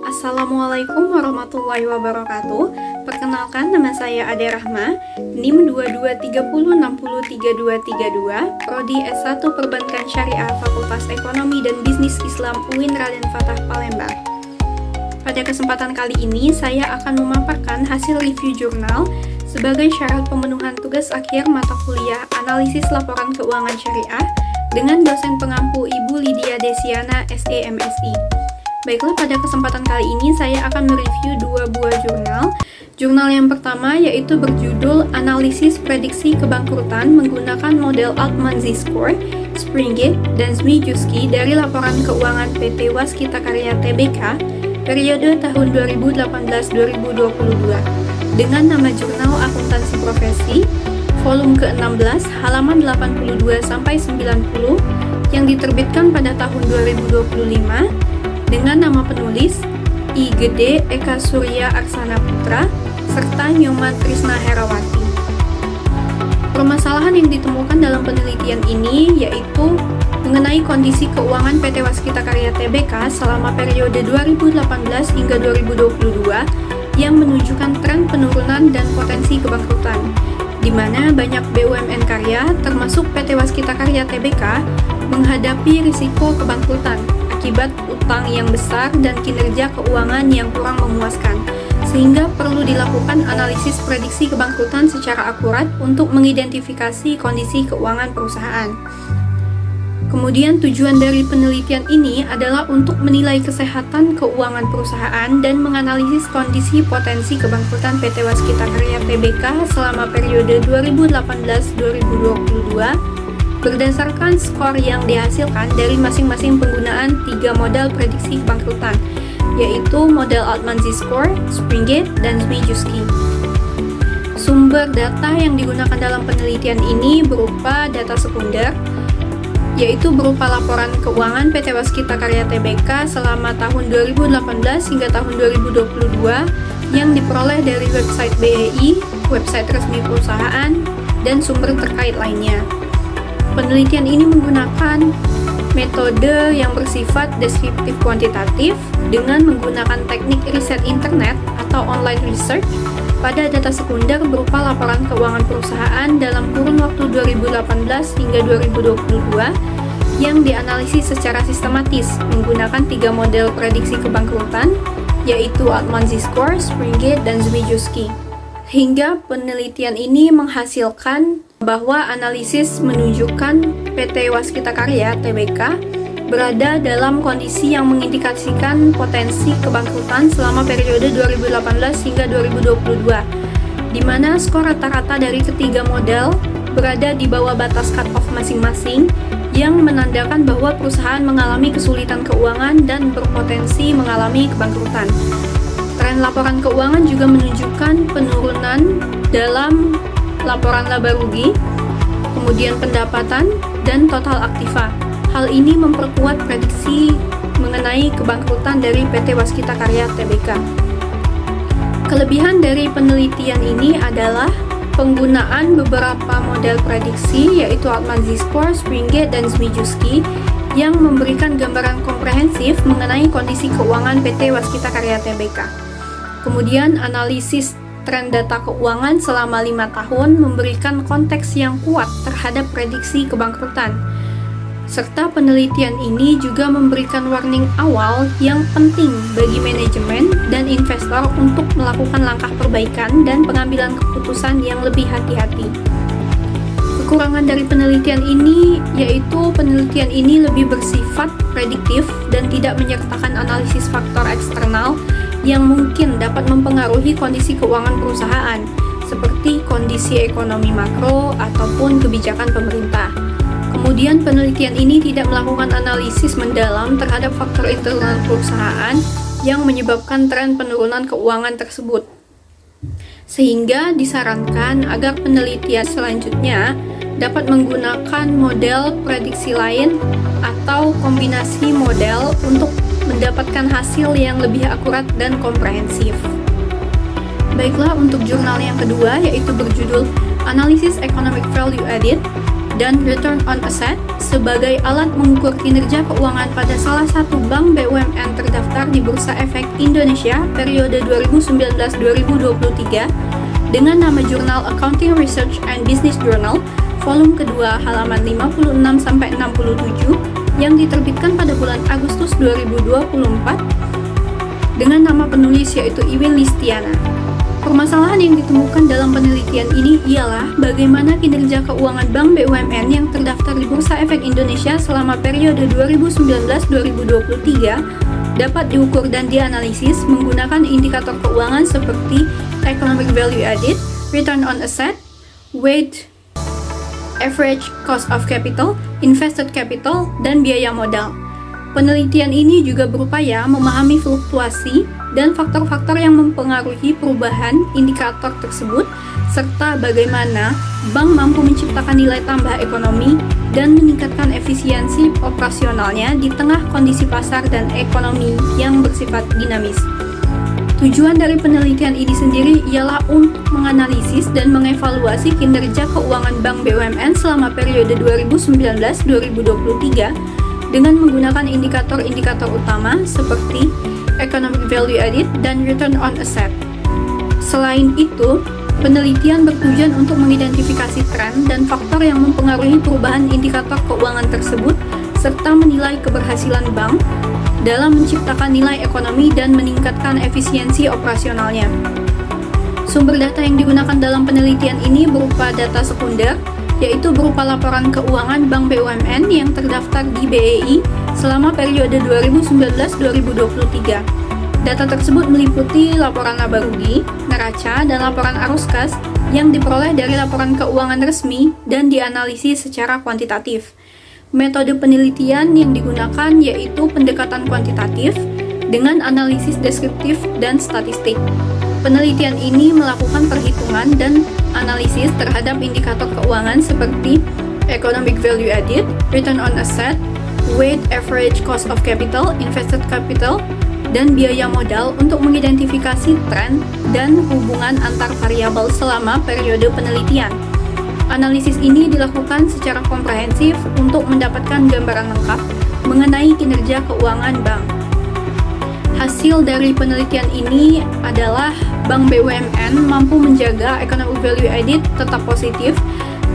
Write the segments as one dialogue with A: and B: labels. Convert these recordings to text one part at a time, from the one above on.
A: Assalamualaikum warahmatullahi wabarakatuh. Perkenalkan, nama saya Ade Rahma, NIM 2230603232, Prodi S1 Perbankan Syariah Fakultas Ekonomi dan Bisnis Islam UIN Raden Fatah Palembang. Pada kesempatan kali ini, saya akan memaparkan hasil review jurnal sebagai syarat pemenuhan tugas akhir mata kuliah Analisis Laporan Keuangan Syariah dengan dosen pengampu Ibu Lydia Desiana, SE MSI. Baiklah, pada kesempatan kali ini saya akan mereview dua buah jurnal. Jurnal yang pertama yaitu berjudul Analisis Prediksi Kebangkrutan menggunakan model Altman Z-Score, Springgate, dan Zmijewski dari laporan keuangan PT Waskita Karya Tbk periode tahun 2018-2022 dengan nama Jurnal Akuntansi Profesi, volume ke-16, halaman 82-90 yang diterbitkan pada tahun 2025 dengan nama penulis I. Gede Eka Surya Aksana Putra serta Nyoman Trisna Herawati. Permasalahan yang ditemukan dalam penelitian ini yaitu mengenai kondisi keuangan PT Waskita Karya Tbk selama periode 2018 hingga 2022 yang menunjukkan tren penurunan dan potensi kebangkrutan, di mana banyak BUMN karya termasuk PT Waskita Karya Tbk menghadapi risiko kebangkrutan akibat utang yang besar dan kinerja keuangan yang kurang memuaskan, sehingga perlu dilakukan analisis prediksi kebangkrutan secara akurat untuk mengidentifikasi kondisi keuangan perusahaan. Kemudian tujuan dari penelitian ini adalah untuk menilai kesehatan keuangan perusahaan dan menganalisis kondisi potensi kebangkrutan PT Waskita Karya Tbk selama periode 2018-2022 berdasarkan skor yang dihasilkan dari masing-masing penggunaan 3 model prediksi kebangkrutan, yaitu model Altman Z-Score, Springgate, dan Zmijewski. Sumber data yang digunakan dalam penelitian ini berupa data sekunder, yaitu berupa laporan keuangan PT Waskita Karya Tbk selama tahun 2018 hingga tahun 2022 yang diperoleh dari website BEI, website resmi perusahaan, dan sumber terkait lainnya. Penelitian ini menggunakan metode yang bersifat deskriptif kuantitatif dengan menggunakan teknik riset internet atau online research pada data sekunder berupa laporan keuangan perusahaan dalam kurun waktu 2018 hingga 2022 yang dianalisis secara sistematis menggunakan 3 model prediksi kebangkrutan, yaitu Altman Z-Score, Springgate, dan Zmijewski. Hingga penelitian ini menghasilkan bahwa analisis menunjukkan PT Waskita Karya Tbk berada dalam kondisi yang mengindikasikan potensi kebangkrutan selama periode 2018 hingga 2022, di mana skor rata-rata dari ketiga model berada di bawah batas cut-off masing-masing yang menandakan bahwa perusahaan mengalami kesulitan keuangan dan berpotensi mengalami kebangkrutan. Tren laporan keuangan juga menunjukkan penurunan dalam laporan laba rugi, kemudian pendapatan, dan total aktiva. Hal ini memperkuat prediksi mengenai kebangkrutan dari PT Waskita Karya Tbk. Kelebihan dari penelitian ini adalah penggunaan beberapa model prediksi yaitu Altman Z-Score, Springgate, dan Zmijewski yang memberikan gambaran komprehensif mengenai kondisi keuangan PT Waskita Karya Tbk. Kemudian analisis tren data keuangan selama 5 tahun memberikan konteks yang kuat terhadap prediksi kebangkrutan. Serta penelitian ini juga memberikan warning awal yang penting bagi manajemen dan investor untuk melakukan langkah perbaikan dan pengambilan keputusan yang lebih hati-hati. Kekurangan dari penelitian ini yaitu penelitian ini lebih bersifat prediktif dan tidak menyertakan analisis faktor eksternal yang mungkin dapat mempengaruhi kondisi keuangan perusahaan, seperti kondisi ekonomi makro ataupun kebijakan pemerintah. Kemudian penelitian ini tidak melakukan analisis mendalam terhadap faktor internal perusahaan yang menyebabkan tren penurunan keuangan tersebut. Sehingga disarankan agar penelitian selanjutnya dapat menggunakan model prediksi lain atau kombinasi model untuk mendapatkan hasil yang lebih akurat dan komprehensif. Baiklah, untuk jurnal yang kedua yaitu berjudul Analysis Economic Value Added dan return on asset sebagai alat mengukur kinerja keuangan pada salah satu bank BUMN terdaftar di Bursa Efek Indonesia periode 2019-2023 dengan nama jurnal Accounting Research and Business Journal volume kedua halaman 56-67 yang diterbitkan pada bulan Agustus 2024 dengan nama penulis yaitu Iwin Listiana. Permasalahan yang ditemukan dalam penelitian ini ialah bagaimana kinerja keuangan bank BUMN yang terdaftar di Bursa Efek Indonesia selama periode 2019-2023 dapat diukur dan dianalisis menggunakan indikator keuangan seperti Economic Value Added, Return on Asset, Weighted Average Cost of Capital, Invested Capital, dan biaya modal. Penelitian ini juga berupaya memahami fluktuasi dan faktor-faktor yang mempengaruhi perubahan indikator tersebut, serta bagaimana bank mampu menciptakan nilai tambah ekonomi dan meningkatkan efisiensi operasionalnya di tengah kondisi pasar dan ekonomi yang bersifat dinamis. Tujuan dari penelitian ini sendiri ialah untuk menganalisis dan mengevaluasi kinerja keuangan bank BUMN selama periode 2019-2023 dengan menggunakan indikator-indikator utama seperti Economic Value Added dan Return on Asset. Selain itu, penelitian bertujuan untuk mengidentifikasi tren dan faktor yang mempengaruhi perubahan indikator keuangan tersebut serta menilai keberhasilan bank dalam menciptakan nilai ekonomi dan meningkatkan efisiensi operasionalnya. Sumber data yang digunakan dalam penelitian ini berupa data sekunder, yaitu berupa laporan keuangan bank BUMN yang terdaftar di BEI selama periode 2019-2023. Data tersebut meliputi laporan laba rugi, neraca, dan laporan arus kas yang diperoleh dari laporan keuangan resmi dan dianalisis secara kuantitatif. Metode penelitian yang digunakan yaitu pendekatan kuantitatif dengan analisis deskriptif dan statistik. Penelitian ini melakukan perhitungan dan analisis terhadap indikator keuangan seperti Economic Value Added, Return on Asset, Weighted Average Cost of Capital, Invested Capital, dan biaya modal untuk mengidentifikasi tren dan hubungan antar variabel selama periode penelitian. Analisis ini dilakukan secara komprehensif untuk mendapatkan gambaran lengkap mengenai kinerja keuangan bank. Hasil dari penelitian ini adalah bank BUMN mampu menjaga Economic Value Added tetap positif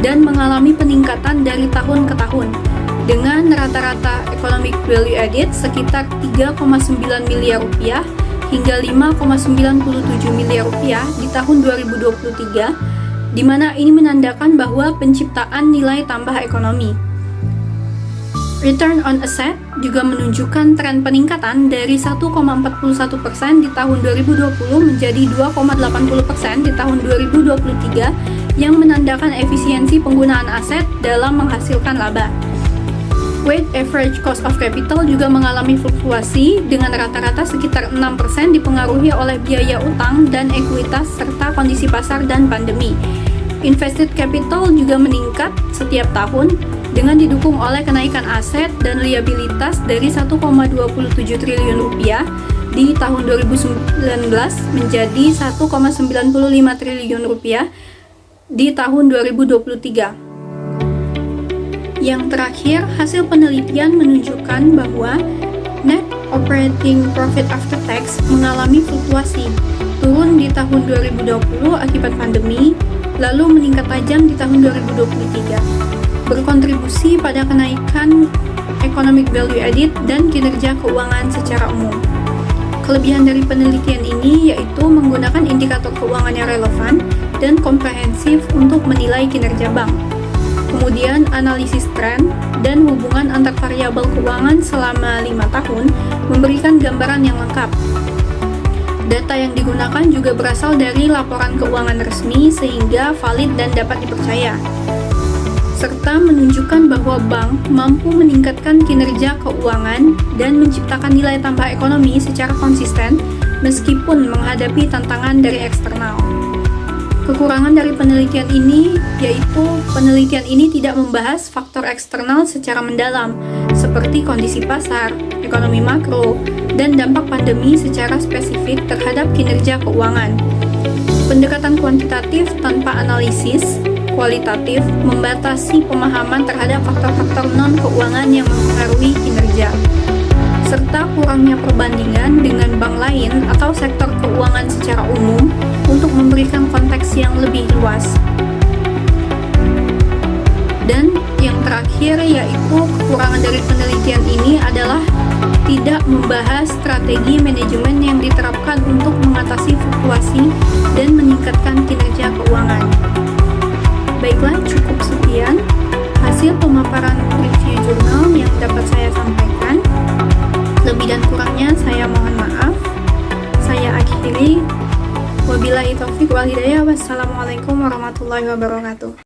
A: dan mengalami peningkatan dari tahun ke tahun dengan rata-rata Economic Value Added sekitar 3,9 miliar rupiah hingga 5,97 miliar rupiah di tahun 2023, di mana ini menandakan bahwa penciptaan nilai tambah ekonomi. Return on Asset juga menunjukkan tren peningkatan dari 1,41% di tahun 2020 menjadi 2,80% di tahun 2023 yang menandakan efisiensi penggunaan aset dalam menghasilkan laba. Weighted Average Cost of Capital juga mengalami fluktuasi dengan rata-rata sekitar 6% dipengaruhi oleh biaya utang dan ekuitas serta kondisi pasar dan pandemi. Invested Capital juga meningkat setiap tahun dengan didukung oleh kenaikan aset dan liabilitas dari 1,27 triliun rupiah di tahun 2019 menjadi 1,95 triliun rupiah di tahun 2023. Yang terakhir, hasil penelitian menunjukkan bahwa Net Operating Profit After Tax mengalami fluktuasi, turun di tahun 2020 akibat pandemi, lalu meningkat tajam di tahun 2023, berkontribusi pada kenaikan Economic Value Added dan kinerja keuangan secara umum. Kelebihan dari penelitian ini yaitu menggunakan indikator keuangan yang relevan dan komprehensif untuk menilai kinerja bank. Kemudian analisis tren dan hubungan antar variabel keuangan selama 5 tahun memberikan gambaran yang lengkap. Data yang digunakan juga berasal dari laporan keuangan resmi sehingga valid dan dapat dipercaya, serta menunjukkan bahwa bank mampu meningkatkan kinerja keuangan dan menciptakan nilai tambah ekonomi secara konsisten meskipun menghadapi tantangan dari eksternal. Kekurangan dari penelitian ini yaitu penelitian ini tidak membahas faktor eksternal secara mendalam seperti kondisi pasar, ekonomi makro, dan dampak pandemi secara spesifik terhadap kinerja keuangan. Pendekatan kuantitatif tanpa analisis kualitatif, membatasi pemahaman terhadap faktor-faktor non-keuangan yang mempengaruhi kinerja, serta kurangnya perbandingan dengan bank lain atau sektor keuangan secara umum untuk memberikan konteks yang lebih luas. Dan yang terakhir yaitu kekurangan dari penelitian ini adalah tidak membahas strategi manajemen yang diterapkan untuk mengatasi fluktuasi dan meningkatkan kinerja keuangan. Baiklah, cukup sekian hasil pemaparan review jurnal yang dapat saya sampaikan. Lebih dan kurangnya saya mohon maaf. Saya akhiri. Wabillahi taufiq wal hidayah. Wassalamualaikum warahmatullahi wabarakatuh.